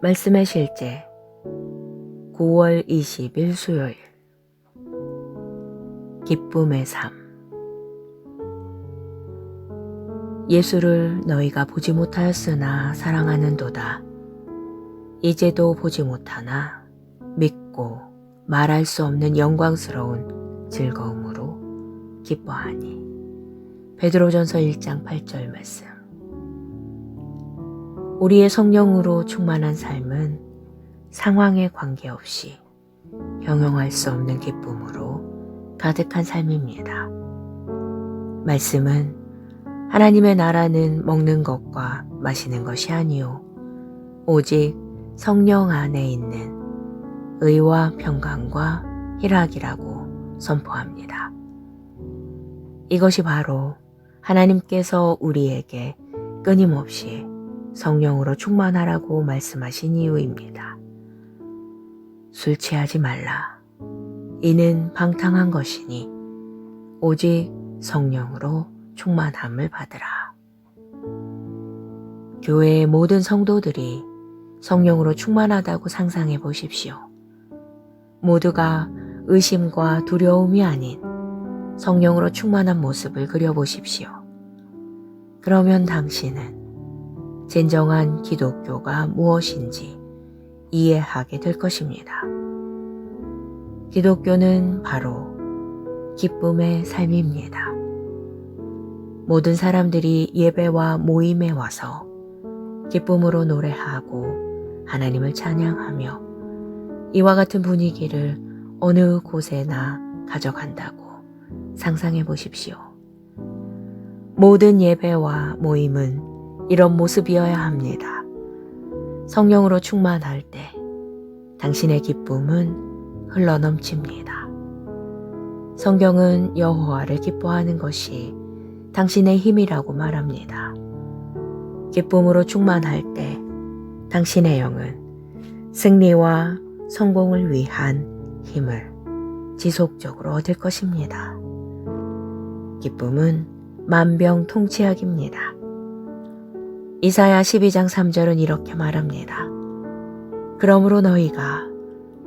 말씀의 실제 9월 20일 수요일 기쁨의 삶. 예수를 너희가 보지 못하였으나 사랑하는도다. 이제도 보지 못하나 믿고 말할 수 없는 영광스러운 즐거움으로 기뻐하니. 베드로전서 1장 8절 말씀. 우리의 성령으로 충만한 삶은 상황에 관계없이 형용할 수 없는 기쁨으로 가득한 삶입니다. 말씀은 하나님의 나라는 먹는 것과 마시는 것이 아니요 오직 성령 안에 있는 의와 평강과 희락이라고 선포합니다. 이것이 바로 하나님께서 우리에게 끊임없이 성령으로 충만하라고 말씀하신 이유입니다. 술 취하지 말라. 이는 방탕한 것이니 오직 성령으로 충만함을 받으라. 교회의 모든 성도들이 성령으로 충만하다고 상상해 보십시오. 모두가 의심과 두려움이 아닌 성령으로 충만한 모습을 그려보십시오. 그러면 당신은 진정한 기독교가 무엇인지 이해하게 될 것입니다. 기독교는 바로 기쁨의 삶입니다. 모든 사람들이 예배와 모임에 와서 기쁨으로 노래하고 하나님을 찬양하며 이와 같은 분위기를 어느 곳에나 가져간다고 상상해 보십시오. 모든 예배와 모임은 이런 모습이어야 합니다. 성령으로 충만할 때 당신의 기쁨은 흘러넘칩니다. 성경은 여호와를 기뻐하는 것이 당신의 힘이라고 말합니다. 기쁨으로 충만할 때 당신의 영은 승리와 성공을 위한 힘을 지속적으로 얻을 것입니다. 기쁨은 만병통치약입니다. 이사야 12장 3절은 이렇게 말합니다. 그러므로 너희가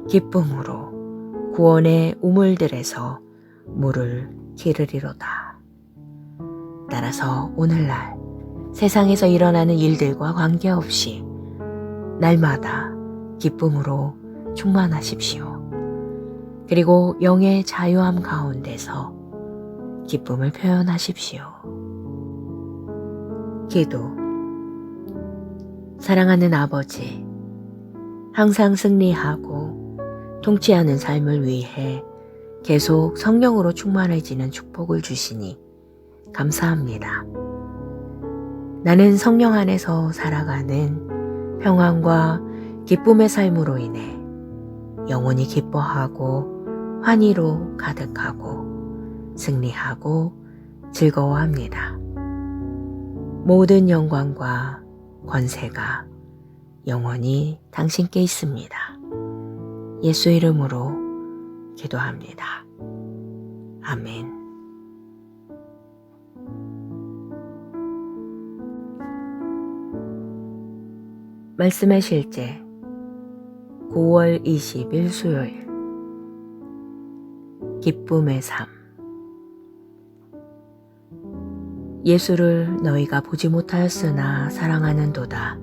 기쁨으로 구원의 우물들에서 물을 기르리로다. 따라서 오늘날 세상에서 일어나는 일들과 관계없이 날마다 기쁨으로 충만하십시오. 그리고 영의 자유함 가운데서 기쁨을 표현하십시오. 기도. 사랑하는 아버지, 항상 승리하고 통치하는 삶을 위해 계속 성령으로 충만해지는 축복을 주시니 감사합니다. 나는 성령 안에서 살아가는 평안과 기쁨의 삶으로 인해 영원히 기뻐하고 환희로 가득하고 승리하고 즐거워합니다. 모든 영광과 권세가 영원히 당신께 있습니다. 예수 이름으로 기도합니다. 아멘. 말씀의 실제 9월 20일 수요일 기쁨의 삶. 예수를 너희가 보지 못하였으나 사랑하는도다.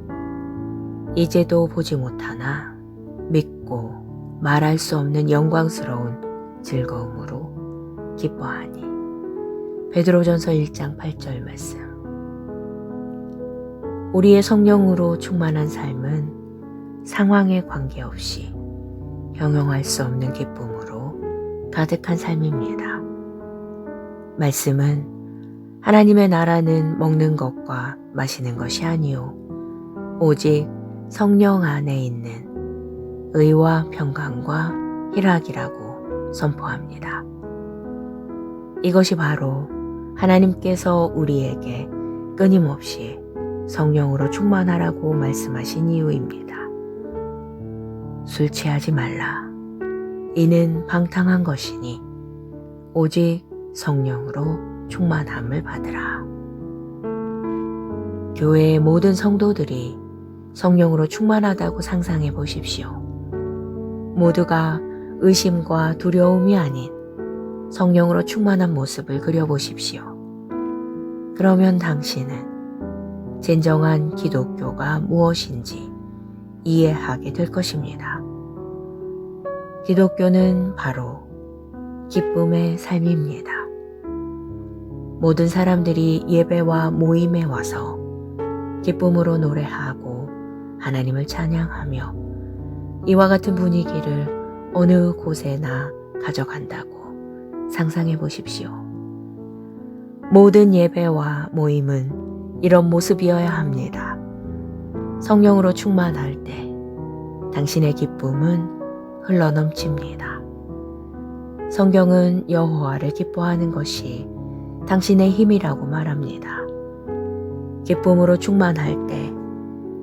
이제도 보지 못하나 믿고 말할 수 없는 영광스러운 즐거움으로 기뻐하니. 베드로전서 1장 8절 말씀. 우리의 성령으로 충만한 삶은 상황에 관계없이 형용할 수 없는 기쁨으로 가득한 삶입니다. 말씀은 하나님의 나라는 먹는 것과 마시는 것이 아니요 오직 성령 안에 있는 의와 평강과 희락이라고 선포합니다. 이것이 바로 하나님께서 우리에게 끊임없이 성령으로 충만하라고 말씀하신 이유입니다. 술 취하지 말라. 이는 방탕한 것이니 오직 성령으로 충만함을 받으라. 교회의 모든 성도들이 성령으로 충만하다고 상상해 보십시오. 모두가 의심과 두려움이 아닌 성령으로 충만한 모습을 그려보십시오. 그러면 당신은 진정한 기독교가 무엇인지 이해하게 될 것입니다. 기독교는 바로 기쁨의 삶입니다. 모든 사람들이 예배와 모임에 와서 기쁨으로 노래하고 하나님을 찬양하며 이와 같은 분위기를 어느 곳에나 가져간다고 상상해 보십시오. 모든 예배와 모임은 이런 모습이어야 합니다. 성령으로 충만할 때 당신의 기쁨은 흘러넘칩니다. 성경은 여호와를 기뻐하는 것이 당신의 힘이라고 말합니다. 기쁨으로 충만할 때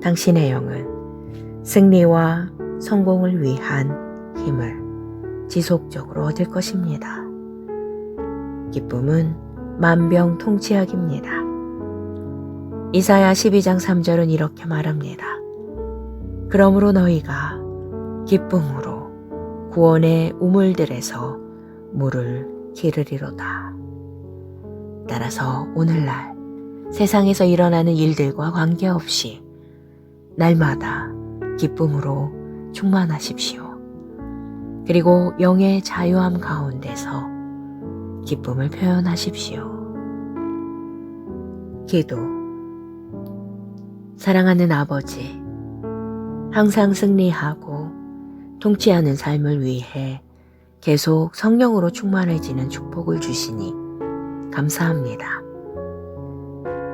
당신의 영은 승리와 성공을 위한 힘을 지속적으로 얻을 것입니다. 기쁨은 만병통치약입니다. 이사야 12장 3절은 이렇게 말합니다. 그러므로 너희가 기쁨으로 구원의 우물들에서 물을 기르리로다. 따라서 오늘날 세상에서 일어나는 일들과 관계없이 날마다 기쁨으로 충만하십시오. 그리고 영의 자유함 가운데서 기쁨을 표현하십시오. 기도. 사랑하는 아버지, 항상 승리하고 통치하는 삶을 위해 계속 성령으로 충만해지는 축복을 주시니 감사합니다.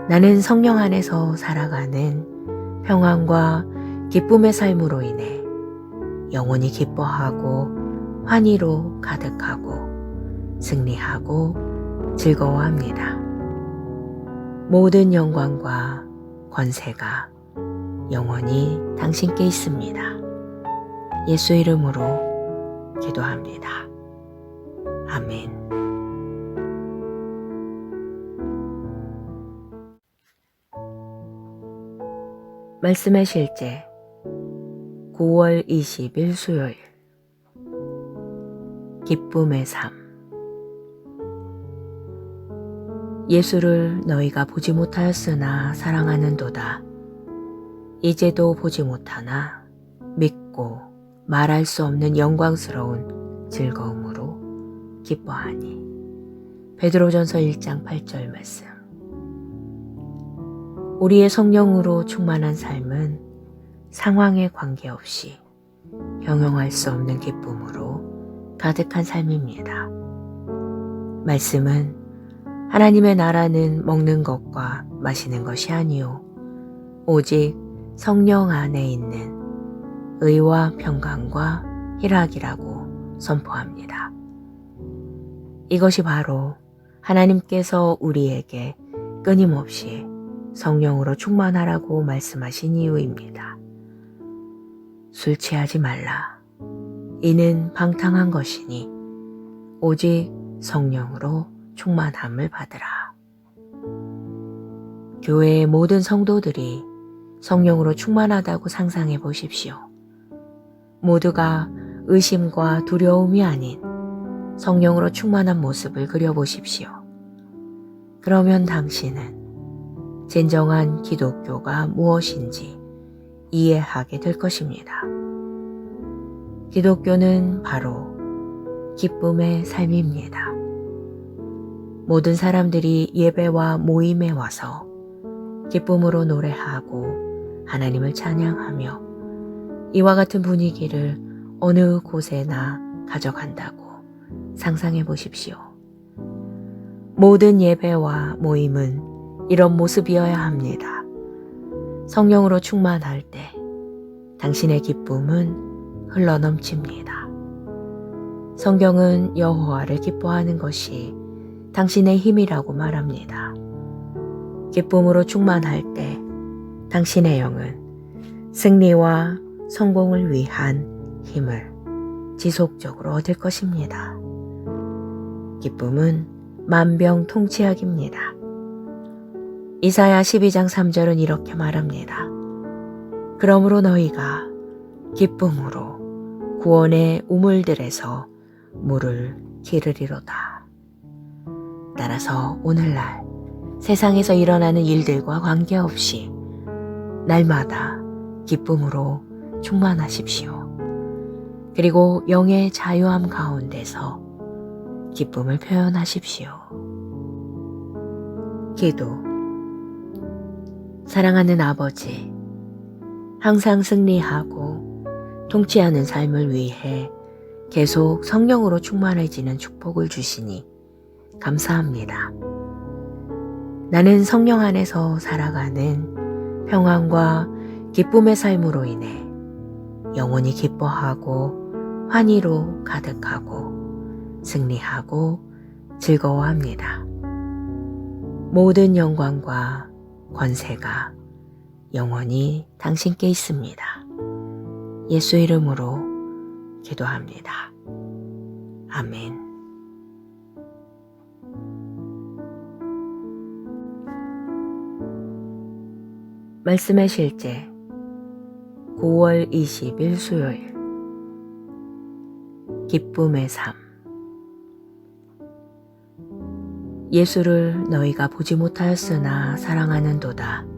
나는 성령 안에서 살아가는 평안과 기쁨의 삶으로 인해 영원히 기뻐하고 환희로 가득하고 승리하고 즐거워합니다. 모든 영광과 권세가 영원히 당신께 있습니다. 예수 이름으로 기도합니다. 아멘. 말씀의 실제 9월 20일 수요일 기쁨의 삶. 예수를 너희가 보지 못하였으나 사랑하는도다. 이제도 보지 못하나 믿고 말할 수 없는 영광스러운 즐거움으로 기뻐하니. 베드로전서 1장 8절 말씀. 우리의 성령으로 충만한 삶은 상황에 관계없이 형용할 수 없는 기쁨으로 가득한 삶입니다. 말씀은 하나님의 나라는 먹는 것과 마시는 것이 아니요 오직 성령 안에 있는 의와 평강과 희락이라고 선포합니다. 이것이 바로 하나님께서 우리에게 끊임없이 성령으로 충만하라고 말씀하신 이유입니다. 술 취하지 말라. 이는 방탕한 것이니 오직 성령으로 충만함을 받으라. 교회의 모든 성도들이 성령으로 충만하다고 상상해 보십시오. 모두가 의심과 두려움이 아닌 성령으로 충만한 모습을 그려보십시오. 그러면 당신은 진정한 기독교가 무엇인지 이해하게 될 것입니다. 기독교는 바로 기쁨의 삶입니다. 모든 사람들이 예배와 모임에 와서 기쁨으로 노래하고 하나님을 찬양하며 이와 같은 분위기를 어느 곳에나 가져간다고 상상해 보십시오. 모든 예배와 모임은 이런 모습이어야 합니다. 성령으로 충만할 때 당신의 기쁨은 흘러넘칩니다. 성경은 여호와를 기뻐하는 것이 당신의 힘이라고 말합니다. 기쁨으로 충만할 때 당신의 영은 승리와 성공을 위한 힘을 지속적으로 얻을 것입니다. 기쁨은 만병통치약입니다. 이사야 12장 3절은 이렇게 말합니다. 그러므로 너희가 기쁨으로 구원의 우물들에서 물을 기르리로다. 따라서 오늘날 세상에서 일어나는 일들과 관계없이 날마다 기쁨으로 충만하십시오. 그리고 영의 자유함 가운데서 기쁨을 표현하십시오. 기도. 사랑하는 아버지, 항상 승리하고 통치하는 삶을 위해 계속 성령으로 충만해지는 축복을 주시니 감사합니다. 나는 성령 안에서 살아가는 평안과 기쁨의 삶으로 인해 영원히 기뻐하고 환희로 가득하고 승리하고 즐거워합니다. 모든 영광과 권세가 영원히 당신께 있습니다. 예수 이름으로 기도합니다. 아멘. 말씀의 실제 9월 20일 수요일 기쁨의 삶. 예수를 너희가 보지 못하였으나 사랑하는도다.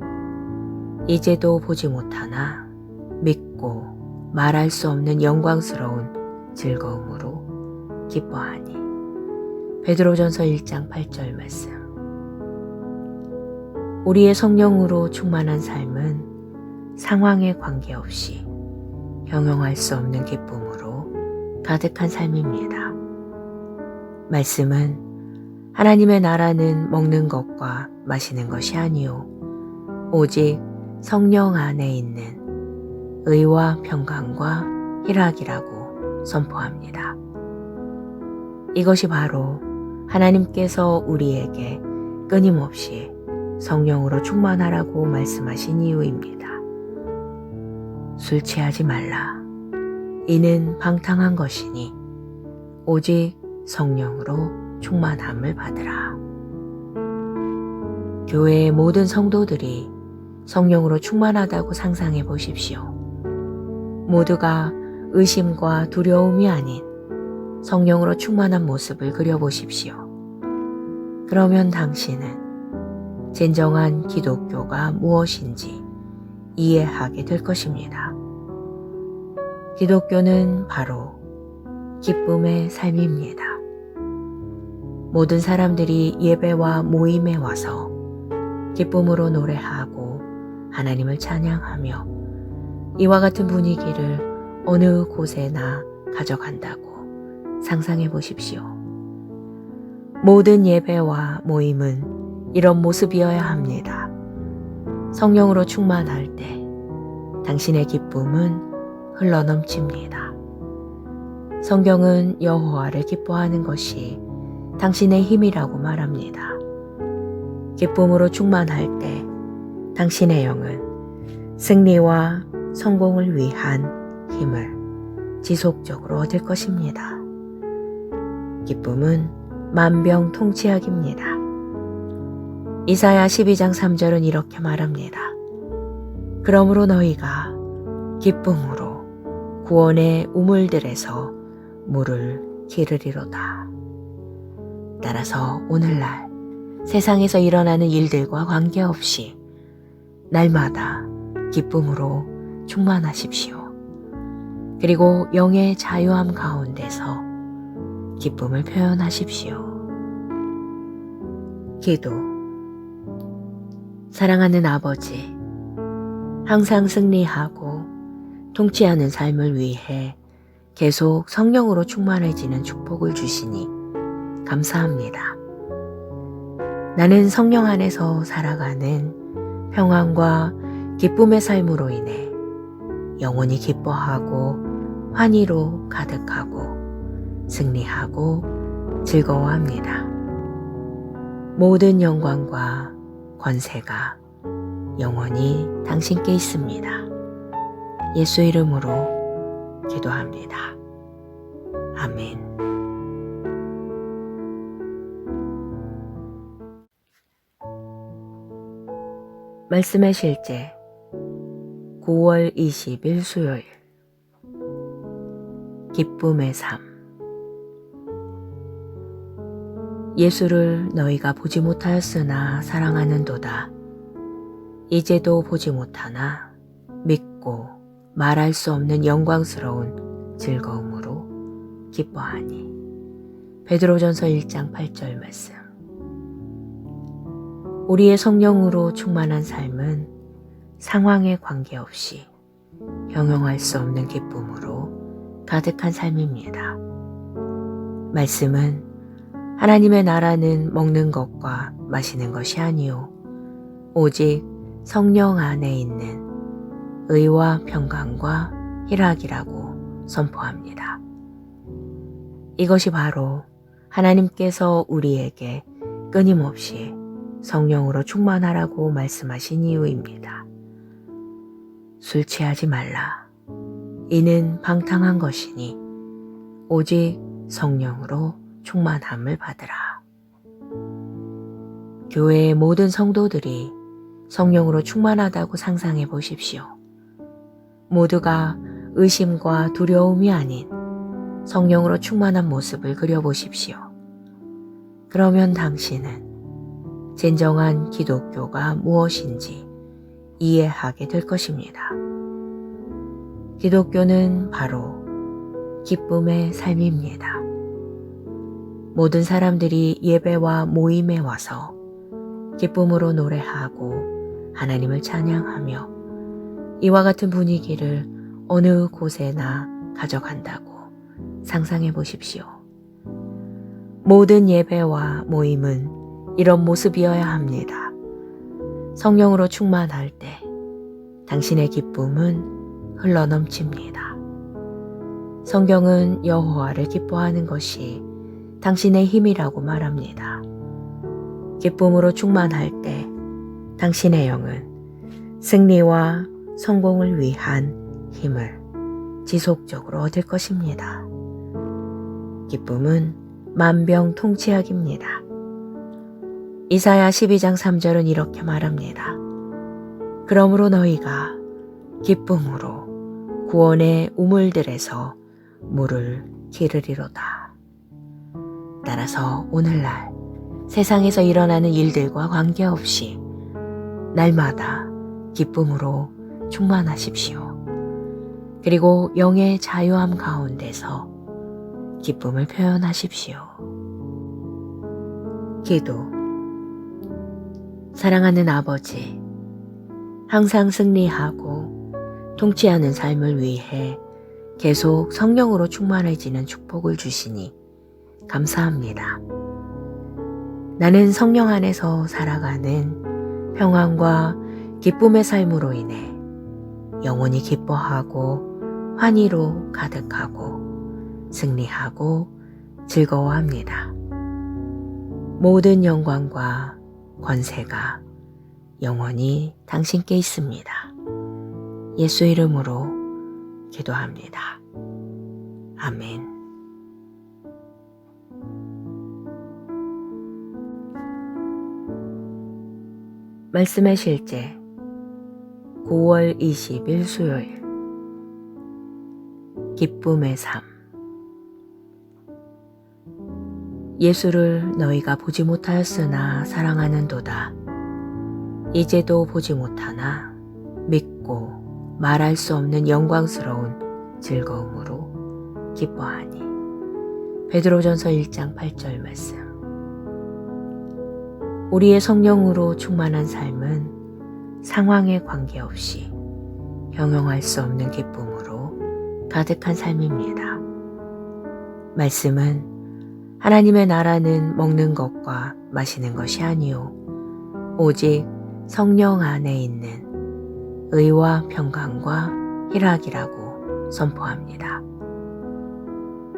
이제도 보지 못하나 믿고 말할 수 없는 영광스러운 즐거움으로 기뻐하니. 베드로전서 1장 8절 말씀. 우리의 성령으로 충만한 삶은 상황에 관계없이 형용할 수 없는 기쁨으로 가득한 삶입니다. 말씀은 하나님의 나라는 먹는 것과 마시는 것이 아니요 오직 성령 안에 있는 의와 평강과 희락이라고 선포합니다. 이것이 바로 하나님께서 우리에게 끊임없이 성령으로 충만하라고 말씀하신 이유입니다. 술 취하지 말라. 이는 방탕한 것이니 오직 성령으로 충만함을 받으라. 교회의 모든 성도들이 성령으로 충만하다고 상상해 보십시오. 모두가 의심과 두려움이 아닌 성령으로 충만한 모습을 그려보십시오. 그러면 당신은 진정한 기독교가 무엇인지 이해하게 될 것입니다. 기독교는 바로 기쁨의 삶입니다. 모든 사람들이 예배와 모임에 와서 기쁨으로 노래하고 하나님을 찬양하며 이와 같은 분위기를 어느 곳에나 가져간다고 상상해 보십시오. 모든 예배와 모임은 이런 모습이어야 합니다. 성령으로 충만할 때 당신의 기쁨은 흘러넘칩니다. 성경은 여호와를 기뻐하는 것이 당신의 힘이라고 말합니다. 기쁨으로 충만할 때 당신의 영은 승리와 성공을 위한 힘을 지속적으로 얻을 것입니다. 기쁨은 만병통치약입니다. 이사야 12장 3절은 이렇게 말합니다. 그러므로 너희가 기쁨으로 구원의 우물들에서 물을 기르리로다. 따라서 오늘날 세상에서 일어나는 일들과 관계없이 날마다 기쁨으로 충만하십시오. 그리고 영의 자유함 가운데서 기쁨을 표현하십시오. 기도. 사랑하는 아버지, 항상 승리하고 통치하는 삶을 위해 계속 성령으로 충만해지는 축복을 주시니 감사합니다. 나는 성령 안에서 살아가는 평안과 기쁨의 삶으로 인해 영원히 기뻐하고 환희로 가득하고 승리하고 즐거워합니다. 모든 영광과 권세가 영원히 당신께 있습니다. 예수 이름으로 기도합니다. 아멘. 말씀의 실제 9월 20일 수요일 기쁨의 삶. 예수를 너희가 보지 못하였으나 사랑하는도다. 이제도 보지 못하나 믿고 말할 수 없는 영광스러운 즐거움으로 기뻐하니. 베드로전서 1장 8절 말씀. 우리의 성령으로 충만한 삶은 상황에 관계없이 형용할 수 없는 기쁨으로 가득한 삶입니다. 말씀은 하나님의 나라는 먹는 것과 마시는 것이 아니요 오직 성령 안에 있는 의와 평강과 희락이라고 선포합니다. 이것이 바로 하나님께서 우리에게 끊임없이 성령으로 충만하라고 말씀하신 이유입니다. 술 취하지 말라. 이는 방탕한 것이니 오직 성령으로 충만함을 받으라. 교회의 모든 성도들이 성령으로 충만하다고 상상해 보십시오. 모두가 의심과 두려움이 아닌 성령으로 충만한 모습을 그려보십시오. 그러면 당신은 진정한 기독교가 무엇인지 이해하게 될 것입니다. 기독교는 바로 기쁨의 삶입니다. 모든 사람들이 예배와 모임에 와서 기쁨으로 노래하고 하나님을 찬양하며 이와 같은 분위기를 어느 곳에나 가져간다고 상상해 보십시오. 모든 예배와 모임은 이런 모습이어야 합니다. 성령으로 충만할 때 당신의 기쁨은 흘러넘칩니다. 성경은 여호와를 기뻐하는 것이 당신의 힘이라고 말합니다. 기쁨으로 충만할 때 당신의 영은 승리와 성공을 위한 힘을 지속적으로 얻을 것입니다. 기쁨은 만병통치약입니다. 이사야 12장 3절은 이렇게 말합니다. 그러므로 너희가 기쁨으로 구원의 우물들에서 물을 기르리로다. 따라서 오늘날 세상에서 일어나는 일들과 관계없이 날마다 기쁨으로 충만하십시오. 그리고 영의 자유함 가운데서 기쁨을 표현하십시오. 기도. 사랑하는 아버지, 항상 승리하고 통치하는 삶을 위해 계속 성령으로 충만해지는 축복을 주시니 감사합니다. 나는 성령 안에서 살아가는 평안과 기쁨의 삶으로 인해 영원히 기뻐하고 환희로 가득하고 승리하고 즐거워합니다. 모든 영광과 권세가 영원히 당신께 있습니다. 예수 이름으로 기도합니다. 아멘. 말씀의 실제 9월 20일 수요일 기쁨의 삶. 예수를 너희가 보지 못하였으나 사랑하는도다. 이제도 보지 못하나 믿고 말할 수 없는 영광스러운 즐거움으로 기뻐하니. 베드로전서 1장 8절 말씀. 우리의 성령으로 충만한 삶은 상황에 관계없이 형용할 수 없는 기쁨으로 가득한 삶입니다. 말씀은 하나님의 나라는 먹는 것과 마시는 것이 아니요 오직 성령 안에 있는 의와 평강과 희락이라고 선포합니다.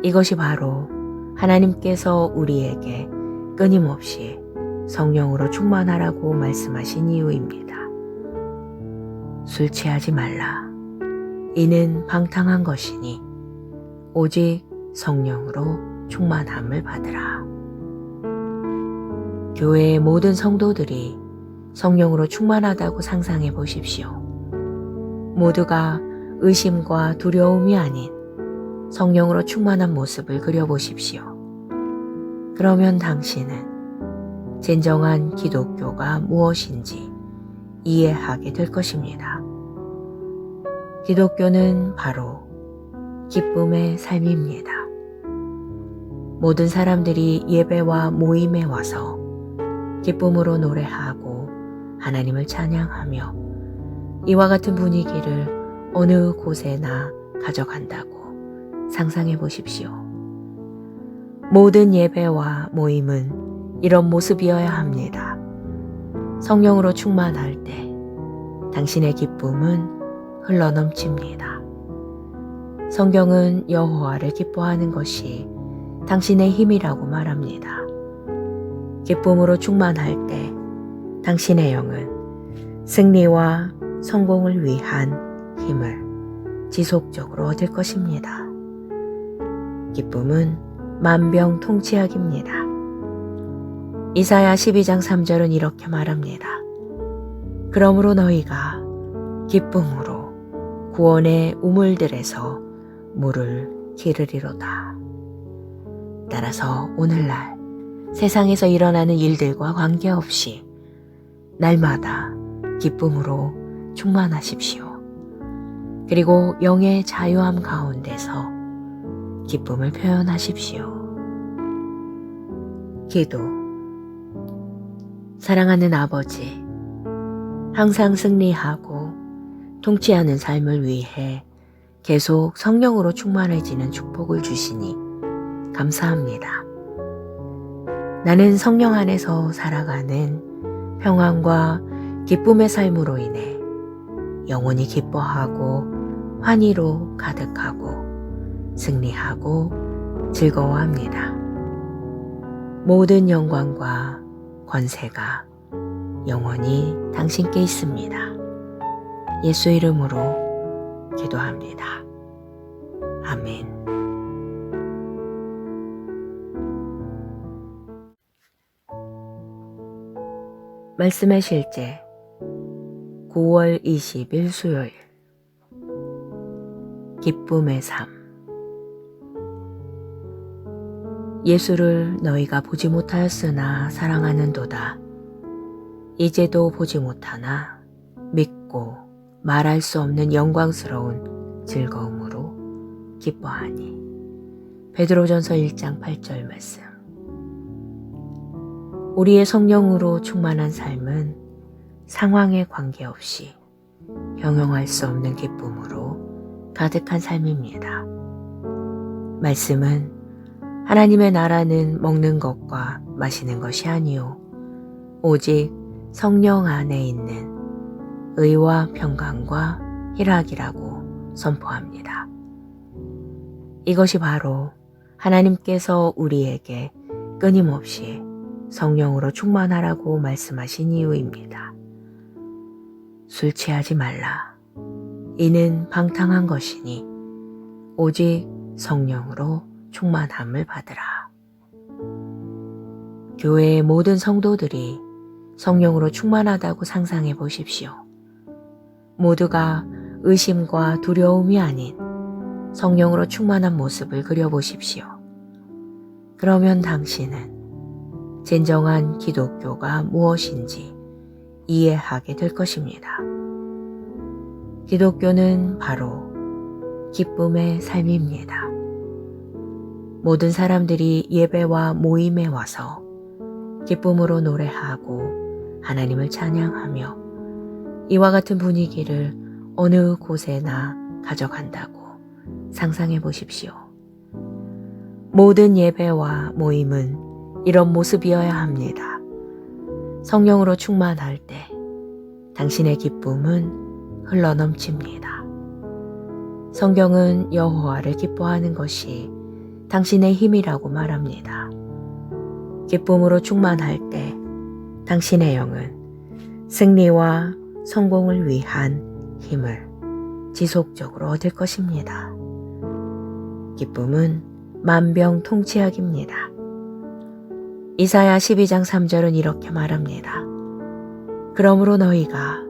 이것이 바로 하나님께서 우리에게 끊임없이 성령으로 충만하라고 말씀하신 이유입니다. 술 취하지 말라. 이는 방탕한 것이니 오직 성령으로 충만함을 받으라. 교회의 모든 성도들이 성령으로 충만하다고 상상해 보십시오. 모두가 의심과 두려움이 아닌 성령으로 충만한 모습을 그려보십시오. 그러면 당신은 진정한 기독교가 무엇인지 이해하게 될 것입니다. 기독교는 바로 기쁨의 삶입니다. 모든 사람들이 예배와 모임에 와서 기쁨으로 노래하고 하나님을 찬양하며 이와 같은 분위기를 어느 곳에나 가져간다고 상상해 보십시오. 모든 예배와 모임은 이런 모습이어야 합니다. 성령으로 충만할 때 당신의 기쁨은 흘러넘칩니다. 성경은 여호와를 기뻐하는 것이 당신의 힘이라고 말합니다. 기쁨으로 충만할 때 당신의 영은 승리와 성공을 위한 힘을 지속적으로 얻을 것입니다. 기쁨은 만병통치약입니다. 이사야 12장 3절은 이렇게 말합니다. 그러므로 너희가 기쁨으로 구원의 우물들에서 물을 기르리로다. 따라서 오늘날 세상에서 일어나는 일들과 관계없이 날마다 기쁨으로 충만하십시오. 그리고 영의 자유함 가운데서 기쁨을 표현하십시오. 기도. 사랑하는 아버지, 항상 승리하고 통치하는 삶을 위해 계속 성령으로 충만해지는 축복을 주시니 감사합니다. 나는 성령 안에서 살아가는 평안과 기쁨의 삶으로 인해 영원히 기뻐하고 환희로 가득하고 승리하고 즐거워합니다. 모든 영광과 권세가 영원히 당신께 있습니다. 예수 이름으로 기도합니다. 아멘. 말씀의 실제 9월 20일 수요일 기쁨의 삶. 예수를 너희가 보지 못하였으나 사랑하는도다. 이제도 보지 못하나 믿고 말할 수 없는 영광스러운 즐거움으로 기뻐하니. 베드로전서 1장 8절 말씀. 우리의 성령으로 충만한 삶은 상황에 관계없이 형용할 수 없는 기쁨으로 가득한 삶입니다. 말씀은 하나님의 나라는 먹는 것과 마시는 것이 아니요 오직 성령 안에 있는 의와 평강과 희락이라고 선포합니다. 이것이 바로 하나님께서 우리에게 끊임없이 성령으로 충만하라고 말씀하신 이유입니다. 술 취하지 말라. 이는 방탕한 것이니 오직 성령으로 충만함을 받으라. 교회의 모든 성도들이 성령으로 충만하다고 상상해 보십시오. 모두가 의심과 두려움이 아닌 성령으로 충만한 모습을 그려보십시오. 그러면 당신은 진정한 기독교가 무엇인지 이해하게 될 것입니다. 기독교는 바로 기쁨의 삶입니다. 모든 사람들이 예배와 모임에 와서 기쁨으로 노래하고 하나님을 찬양하며 이와 같은 분위기를 어느 곳에나 가져간다고 상상해 보십시오. 모든 예배와 모임은 이런 모습이어야 합니다. 성령으로 충만할 때 당신의 기쁨은 흘러넘칩니다. 성경은 여호와를 기뻐하는 것이 당신의 힘이라고 말합니다. 기쁨으로 충만할 때 당신의 영은 승리와 성공을 위한 힘을 지속적으로 얻을 것입니다. 기쁨은 만병통치약입니다. 이사야 12장 3절은 이렇게 말합니다. 그러므로 너희가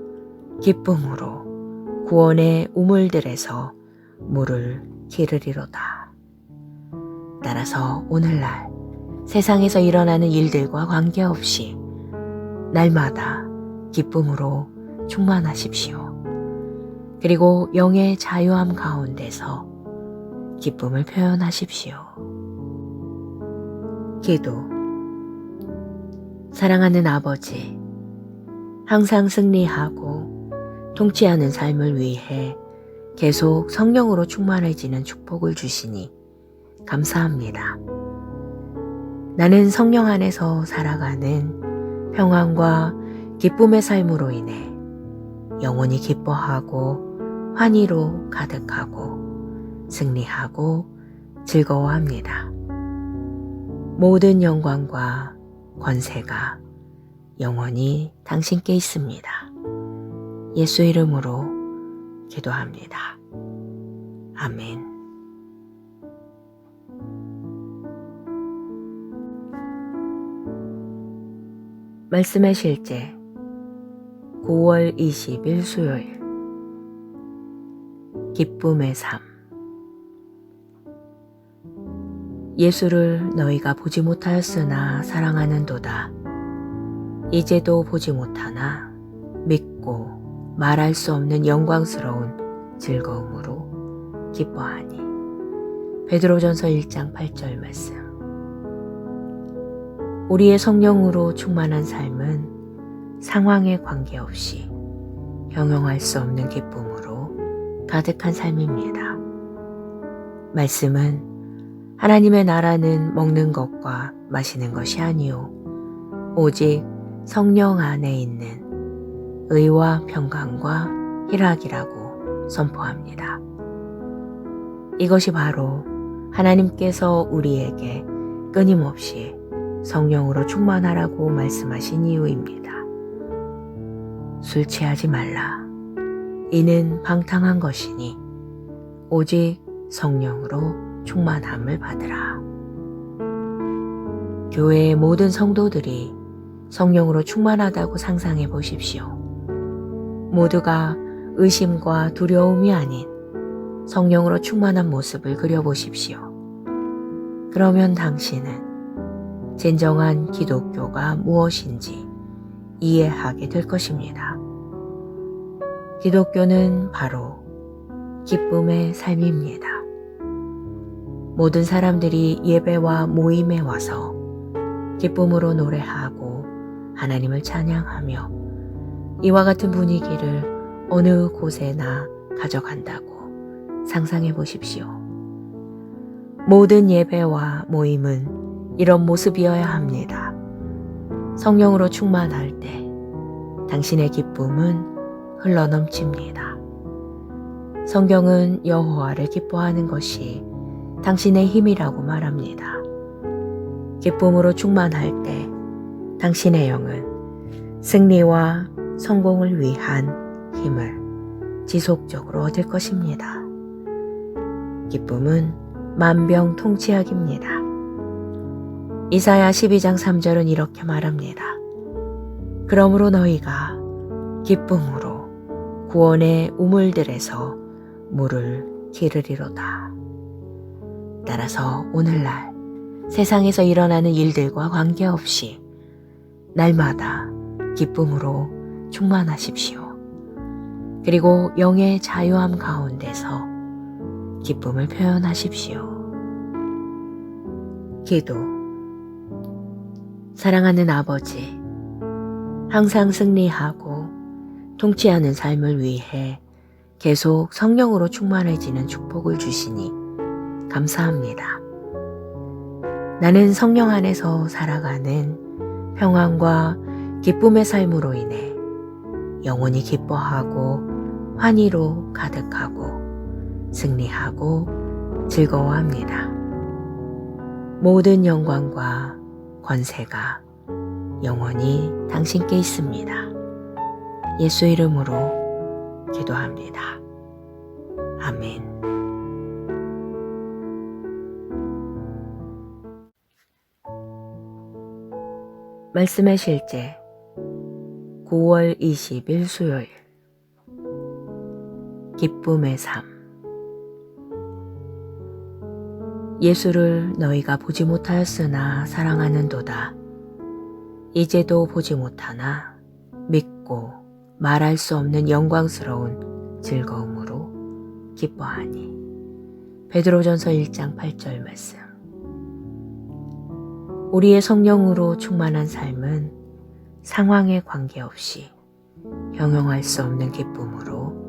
기쁨으로 구원의 우물들에서 물을 기르리로다. 따라서 오늘날 세상에서 일어나는 일들과 관계없이 날마다 기쁨으로 충만하십시오. 그리고 영의 자유함 가운데서 기쁨을 표현하십시오. 기도. 사랑하는 아버지, 항상 승리하고 통치하는 삶을 위해 계속 성령으로 충만해지는 축복을 주시니 감사합니다. 나는 성령 안에서 살아가는 평안과 기쁨의 삶으로 인해 영원히 기뻐하고 환희로 가득하고 승리하고 즐거워합니다. 모든 영광과 권세가 영원히 당신께 있습니다. 예수 이름으로 기도합니다. 아멘. 말씀의 실제 9월 20일 수요일 기쁨의 삶. 예수를 너희가 보지 못하였으나 사랑하는도다. 이제도 보지 못하나 믿고 말할 수 없는 영광스러운 즐거움으로 기뻐하니. 베드로전서 1장 8절 말씀. 우리의 성령으로 충만한 삶은 상황에 관계없이 형용할 수 없는 기쁨으로 가득한 삶입니다. 말씀은 하나님의 나라는 먹는 것과 마시는 것이 아니요 오직 성령 안에 있는 의와 평강과 희락이라고 선포합니다. 이것이 바로 하나님께서 우리에게 끊임없이 성령으로 충만하라고 말씀하신 이유입니다. 술 취하지 말라. 이는 방탕한 것이니 오직 성령으로 충만함을 받으라. 교회의 모든 성도들이 성령으로 충만하다고 상상해 보십시오. 모두가 의심과 두려움이 아닌 성령으로 충만한 모습을 그려보십시오. 그러면 당신은 진정한 기독교가 무엇인지 이해하게 될 것입니다. 기독교는 바로 기쁨의 삶입니다. 모든 사람들이 예배와 모임에 와서 기쁨으로 노래하고 하나님을 찬양하며 이와 같은 분위기를 어느 곳에나 가져간다고 상상해 보십시오. 모든 예배와 모임은 이런 모습이어야 합니다. 성령으로 충만할 때 당신의 기쁨은 흘러넘칩니다. 성경은 여호와를 기뻐하는 것이 당신의 힘이라고 말합니다. 기쁨으로 충만할 때 당신의 영은 승리와 성공을 위한 힘을 지속적으로 얻을 것입니다. 기쁨은 만병통치약입니다. 이사야 12장 3절은 이렇게 말합니다. 그러므로 너희가 기쁨으로 구원의 우물들에서 물을 기르리로다. 따라서 오늘날 세상에서 일어나는 일들과 관계없이 날마다 기쁨으로 충만하십시오. 그리고 영의 자유함 가운데서 기쁨을 표현하십시오. 기도. 사랑하는 아버지, 항상 승리하고 통치하는 삶을 위해 계속 성령으로 충만해지는 축복을 주시니 감사합니다. 나는 성령 안에서 살아가는 평안과 기쁨의 삶으로 인해 영원히 기뻐하고 환희로 가득하고 승리하고 즐거워합니다. 모든 영광과 권세가 영원히 당신께 있습니다. 예수 이름으로 기도합니다. 아멘. 말씀의 실제 9월 20일 수요일 기쁨의 삶. 예수를 너희가 보지 못하였으나 사랑하는도다. 이제도 보지 못하나 믿고 말할 수 없는 영광스러운 즐거움으로 기뻐하니. 베드로전서 1장 8절 말씀. 우리의 성령으로 충만한 삶은 상황에 관계없이 형용할 수 없는 기쁨으로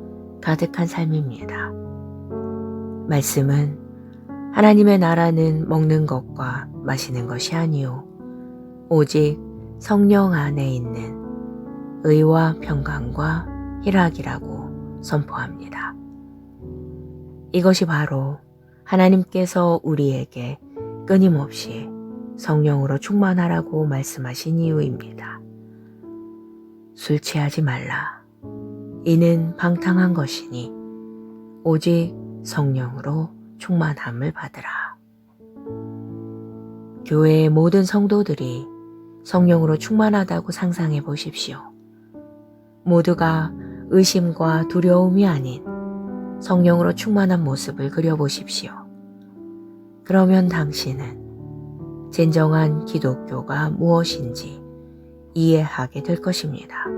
가득한 삶입니다. 말씀은 하나님의 나라는 먹는 것과 마시는 것이 아니요 오직 성령 안에 있는 의와 평강과 희락이라고 선포합니다. 이것이 바로 하나님께서 우리에게 끊임없이 성령으로 충만하라고 말씀하신 이유입니다. 술 취하지 말라. 이는 방탕한 것이니 오직 성령으로 충만함을 받으라. 교회의 모든 성도들이 성령으로 충만하다고 상상해 보십시오. 모두가 의심과 두려움이 아닌 성령으로 충만한 모습을 그려보십시오. 그러면 당신은 진정한 기독교가 무엇인지 이해하게 될 것입니다.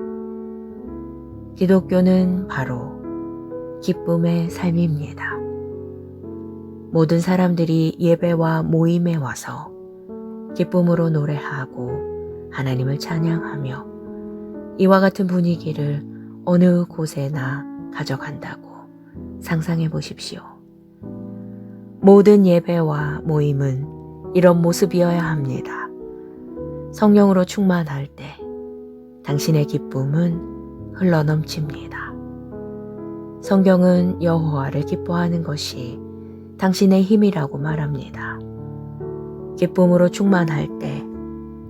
기독교는 바로 기쁨의 삶입니다. 모든 사람들이 예배와 모임에 와서 기쁨으로 노래하고 하나님을 찬양하며 이와 같은 분위기를 어느 곳에나 가져간다고 상상해 보십시오. 모든 예배와 모임은 이런 모습이어야 합니다. 성령으로 충만할 때 당신의 기쁨은 흘러넘칩니다. 성경은 여호와를 기뻐하는 것이 당신의 힘이라고 말합니다. 기쁨으로 충만할 때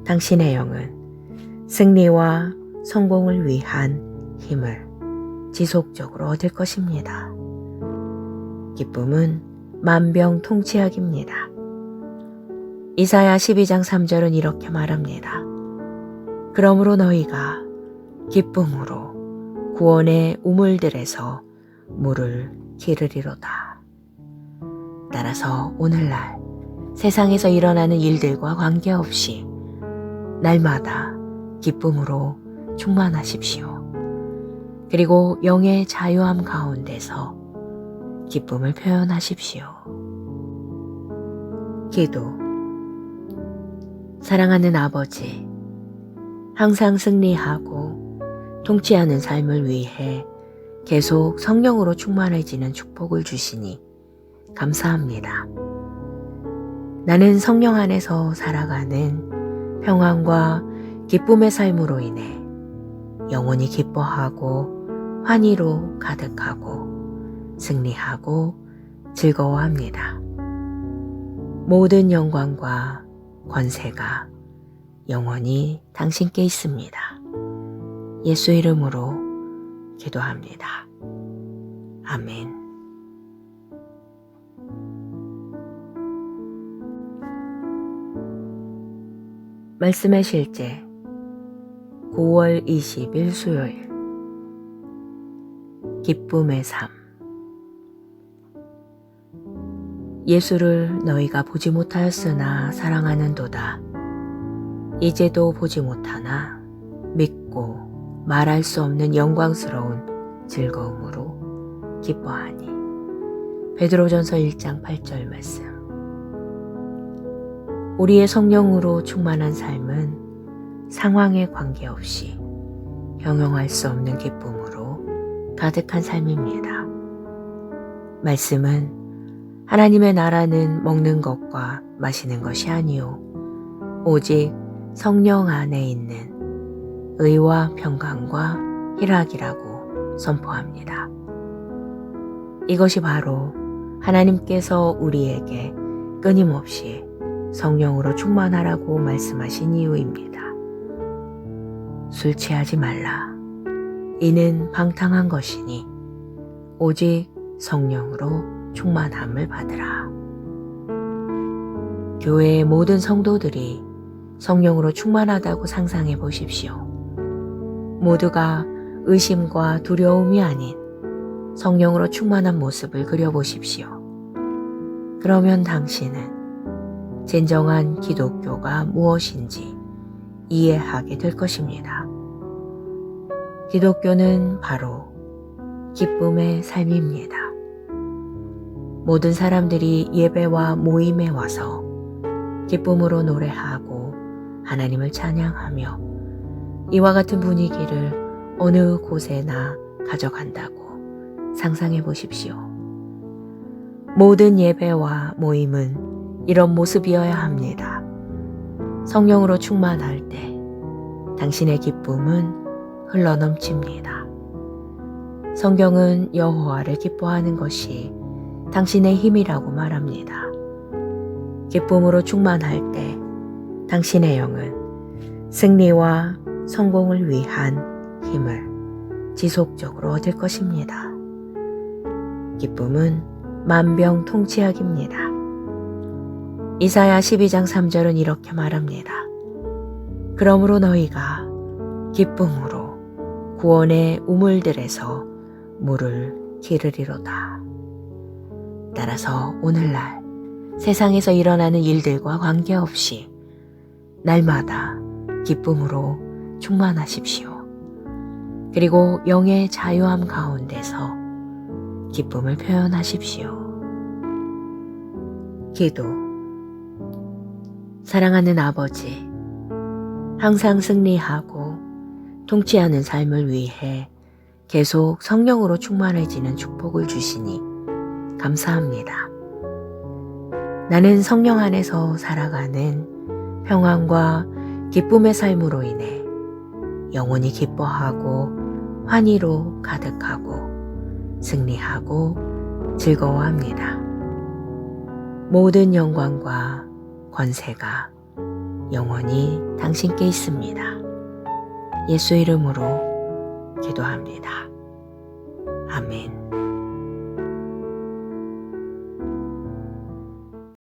당신의 영은 승리와 성공을 위한 힘을 지속적으로 얻을 것입니다. 기쁨은 만병통치약입니다. 이사야 12장 3절은 이렇게 말합니다. 그러므로 너희가 기쁨으로 구원의 우물들에서 물을 기르리로다. 따라서 오늘날 세상에서 일어나는 일들과 관계없이 날마다 기쁨으로 충만하십시오. 그리고 영의 자유함 가운데서 기쁨을 표현하십시오. 기도. 사랑하는 아버지, 항상 승리하고 통치하는 삶을 위해 계속 성령으로 충만해지는 축복을 주시니 감사합니다. 나는 성령 안에서 살아가는 평안과 기쁨의 삶으로 인해 영원히 기뻐하고 환희로 가득하고 승리하고 즐거워합니다. 모든 영광과 권세가 영원히 당신께 있습니다. 예수 이름으로 기도합니다. 아멘. 말씀의 실제 9월 20일 수요일. 기쁨의 삶. 예수를 너희가 보지 못하였으나 사랑하는도다. 이제도 보지 못하나 믿고 말할 수 없는 영광스러운 즐거움으로 기뻐하니. 베드로전서 1장 8절 말씀. 우리의 성령으로 충만한 삶은 상황에 관계없이 형용할 수 없는 기쁨으로 가득한 삶입니다. 말씀은 하나님의 나라는 먹는 것과 마시는 것이 아니요 오직 성령 안에 있는 의와 평강과 희락이라고 선포합니다. 이것이 바로 하나님께서 우리에게 끊임없이 성령으로 충만하라고 말씀하신 이유입니다. 술 취하지 말라. 이는 방탕한 것이니 오직 성령으로 충만함을 받으라. 교회의 모든 성도들이 성령으로 충만하다고 상상해 보십시오. 모두가 의심과 두려움이 아닌 성령으로 충만한 모습을 그려보십시오. 그러면 당신은 진정한 기독교가 무엇인지 이해하게 될 것입니다. 기독교는 바로 기쁨의 삶입니다. 모든 사람들이 예배와 모임에 와서 기쁨으로 노래하고 하나님을 찬양하며 이와 같은 분위기를 어느 곳에나 가져간다고 상상해 보십시오. 모든 예배와 모임은 이런 모습이어야 합니다. 성령으로 충만할 때 당신의 기쁨은 흘러넘칩니다. 성경은 여호와를 기뻐하는 것이 당신의 힘이라고 말합니다. 기쁨으로 충만할 때 당신의 영은 승리와 성공을 위한 힘을 지속적으로 얻을 것입니다. 기쁨은 만병통치약입니다. 이사야 12장 3절은 이렇게 말합니다. 그러므로 너희가 기쁨으로 구원의 우물들에서 물을 기르리로다. 따라서 오늘날 세상에서 일어나는 일들과 관계없이 날마다 기쁨으로 충만하십시오. 그리고 영의 자유함 가운데서 기쁨을 표현하십시오. 기도. 사랑하는 아버지, 항상 승리하고 통치하는 삶을 위해 계속 성령으로 충만해지는 축복을 주시니 감사합니다. 나는 성령 안에서 살아가는 평안과 기쁨의 삶으로 인해 영원히 기뻐하고 환희로 가득하고 승리하고 즐거워합니다. 모든 영광과 권세가 영원히 당신께 있습니다. 예수 이름으로 기도합니다. 아멘.